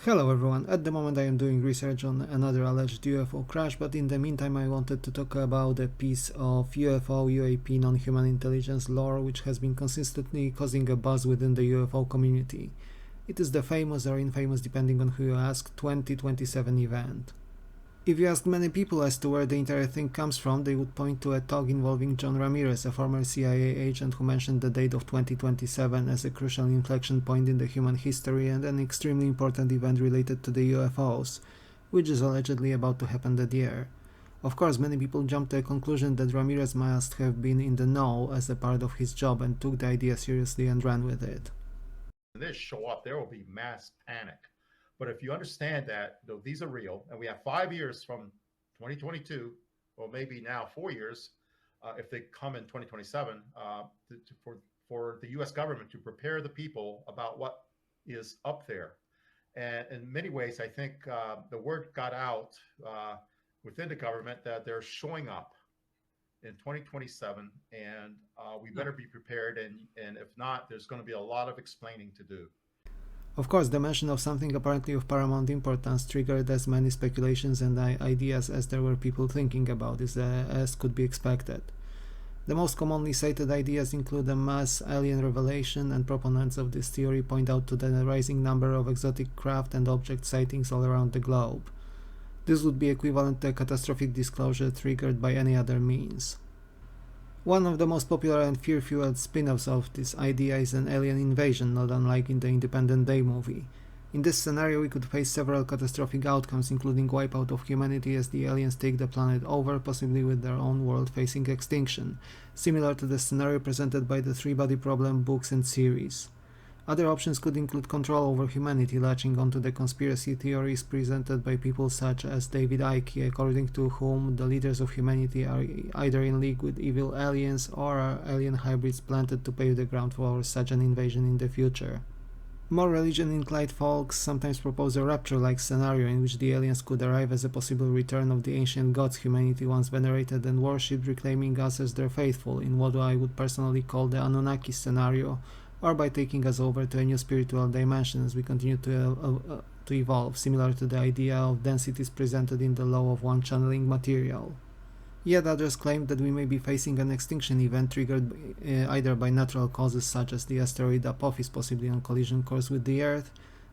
Hello everyone, at the moment I am doing research on another alleged UFO crash, but in the meantime I wanted to talk about a piece of UFO UAP non-human intelligence lore which has been consistently causing a buzz within the UFO community. It is the famous or infamous, depending on who you ask, 2027 event. If you ask many people as to where the entire thing comes from, they would point to a talk involving John Ramirez, a former CIA agent who mentioned the date of 2027 as a crucial inflection point in the human history and an extremely important event related to the UFOs, which is allegedly about to happen that year. Of course, many people jumped to a conclusion that Ramirez must have been in the know as a part of his job and took the idea seriously and ran with it. This show up, there will be mass panic. But if you understand that these are real, and we have 5 years from 2022, or maybe now 4 years, if they come in 2027, for the U.S. government to prepare the people about what is up there. And in many ways, I think the word got out within the government that they're showing up in 2027, and we better be prepared. And if not, there's going to be a lot of explaining to do. Of course, the mention of something apparently of paramount importance triggered as many speculations and ideas as there were people thinking about this, as could be expected. The most commonly cited ideas include a mass alien revelation, and proponents of this theory point out to the rising number of exotic craft and object sightings all around the globe. This would be equivalent to a catastrophic disclosure triggered by any other means. One of the most popular and fear-fueled spin-offs of this idea is an alien invasion, not unlike in the Independence Day movie. In this scenario, we could face several catastrophic outcomes, including wipeout of humanity as the aliens take the planet over, possibly with their own world facing extinction, similar to the scenario presented by the Three-Body Problem books and series. Other options could include control over humanity, latching onto the conspiracy theories presented by people such as David Icke, according to whom the leaders of humanity are either in league with evil aliens or are alien hybrids planted to pave the ground for such an invasion in the future. More religion-inclined folks sometimes propose a rapture-like scenario in which the aliens could arrive as a possible return of the ancient gods humanity once venerated and worshipped, reclaiming us as their faithful, in what I would personally call the Anunnaki scenario, or by taking us over to a new spiritual dimension as we continue to evolve, similar to the idea of densities presented in the law of one channeling material. Yet others claim that we may be facing an extinction event triggered either by natural causes such as the asteroid Apophis possibly on collision course with the Earth,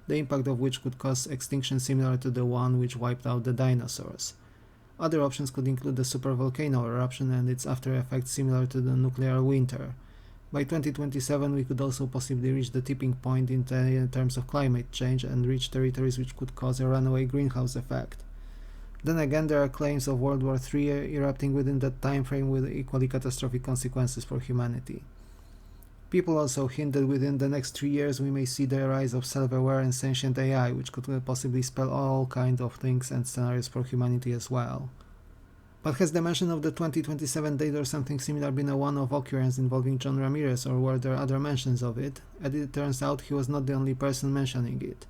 the impact of which could cause extinction similar to the one which wiped out the dinosaurs. Other options could include the supervolcano eruption and its after effects similar to the nuclear winter. By 2027 we could also possibly reach the tipping point in terms of climate change and reach territories which could cause a runaway greenhouse effect. Then again, there are claims of World War III erupting within that time frame with equally catastrophic consequences for humanity. People also hint that within the next 3 years we may see the rise of self-aware and sentient AI, which could possibly spell all kinds of things and scenarios for humanity as well. But has the mention of the 2027 date or something similar been a one-off occurrence involving John Ramirez, or were there other mentions of it? As it turns out, he was not the only person mentioning it.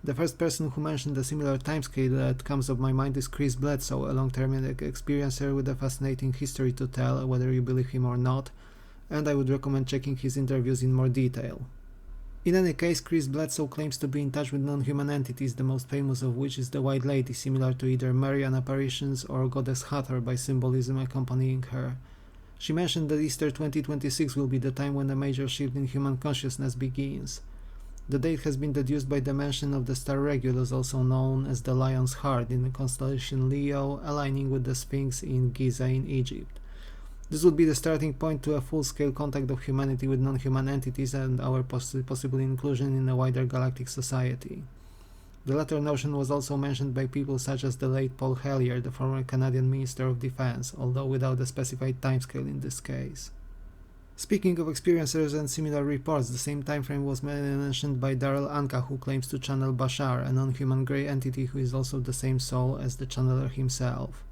The first person who mentioned a similar timescale that comes to my mind is Chris Bledsoe, a long-term experiencer with a fascinating history to tell, whether you believe him or not, and I would recommend checking his interviews in more detail. In any case, Chris Bledsoe claims to be in touch with non-human entities, the most famous of which is the White Lady, similar to either Marian apparitions or Goddess Hathor by symbolism accompanying her. She mentioned that Easter 2026 will be the time when a major shift in human consciousness begins. The date has been deduced by the mention of the star Regulus, also known as the Lion's Heart, in the constellation Leo, aligning with the Sphinx in Giza in Egypt. This would be the starting point to a full-scale contact of humanity with non-human entities and our possible inclusion in a wider galactic society. The latter notion was also mentioned by people such as the late Paul Hellyer, the former Canadian Minister of Defense, although without a specified timescale in this case. Speaking of experiencers and similar reports, the same timeframe was mentioned by Daryl Anka, who claims to channel Bashar, a non-human grey entity who is also the same soul as the channeler himself.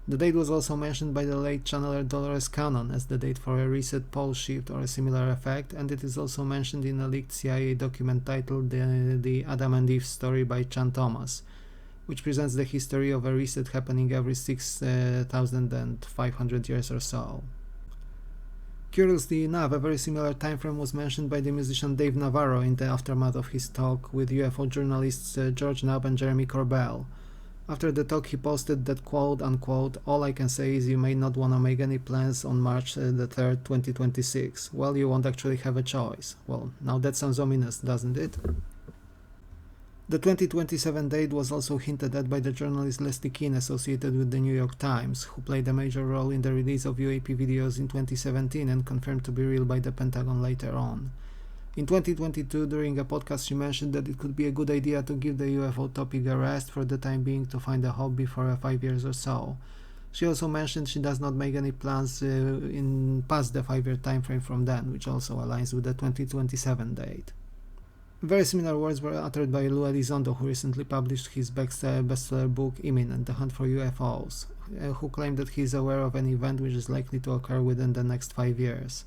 The date was also mentioned by the late channeler Dolores Cannon as the date for a reset pole shift or a similar effect, and it is also mentioned in a leaked CIA document titled The Adam and Eve Story by Chan Thomas, which presents the history of a reset happening every 6,500 years or so. Curiously enough, a very similar timeframe was mentioned by the musician Dave Navarro in the aftermath of his talk with UFO journalists George Knapp and Jeremy Corbell. After the talk, he posted that, quote unquote, "All I can say is you may not want to make any plans on March the 3rd, 2026. Well, you won't actually have a choice." Well, now that sounds ominous, doesn't it? The 2027 date was also hinted at by the journalist Leslie Keane associated with the New York Times, who played a major role in the release of UAP videos in 2017 and confirmed to be real by the Pentagon later on. In 2022, during a podcast, she mentioned that it could be a good idea to give the UFO topic a rest for the time being to find a hobby for 5 years or so. She also mentioned she does not make any plans in past the 5-year time frame from then, which also aligns with the 2027 date. Very similar words were uttered by Lou Elizondo, who recently published his bestseller book Imminent, The Hunt for UFOs, who claimed that he is aware of an event which is likely to occur within the next 5 years.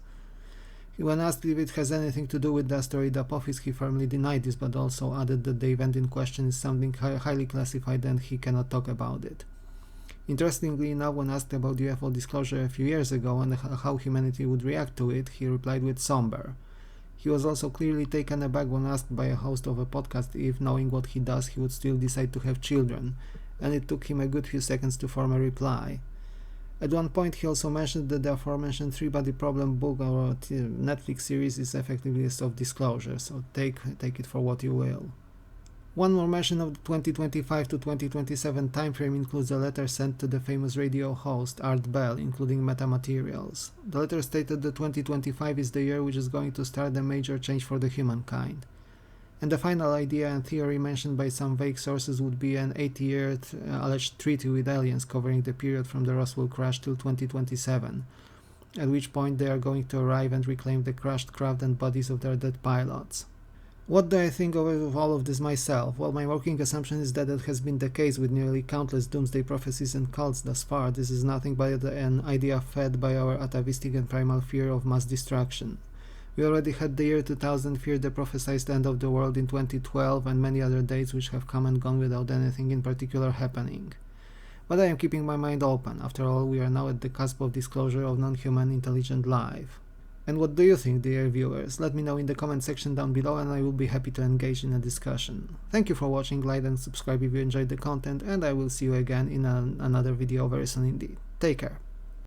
When asked if it has anything to do with the asteroid Apophis, he firmly denied this, but also added that the event in question is something highly classified and he cannot talk about it. Interestingly enough, when asked about UFO disclosure a few years ago and how humanity would react to it, he replied with somber. He was also clearly taken aback when asked by a host of a podcast if, knowing what he does, he would still decide to have children, and it took him a good few seconds to form a reply. At one point, he also mentioned that the aforementioned Three-Body Problem book or Netflix series is effectively a self-disclosure, so take it for what you will. One more mention of the 2025 to 2027 timeframe includes a letter sent to the famous radio host Art Bell, including metamaterials. The letter stated that 2025 is the year which is going to start a major change for the humankind. And the final idea and theory mentioned by some vague sources would be an 80-year alleged treaty with aliens covering the period from the Roswell crash till 2027, at which point they are going to arrive and reclaim the crashed craft and bodies of their dead pilots. What do I think of all of this myself? Well, my working assumption is that it has been the case with nearly countless doomsday prophecies and cults thus far. This is nothing but an idea fed by our atavistic and primal fear of mass destruction. We already had the year 2000 fear the prophesied end of the world in 2012 and many other dates which have come and gone without anything in particular happening. But I am keeping my mind open. After all, we are now at the cusp of disclosure of non-human intelligent life. And what do you think, dear viewers? Let me know in the comment section down below and I will be happy to engage in a discussion. Thank you for watching, like and subscribe if you enjoyed the content, and I will see you again in another video very soon indeed. Take care.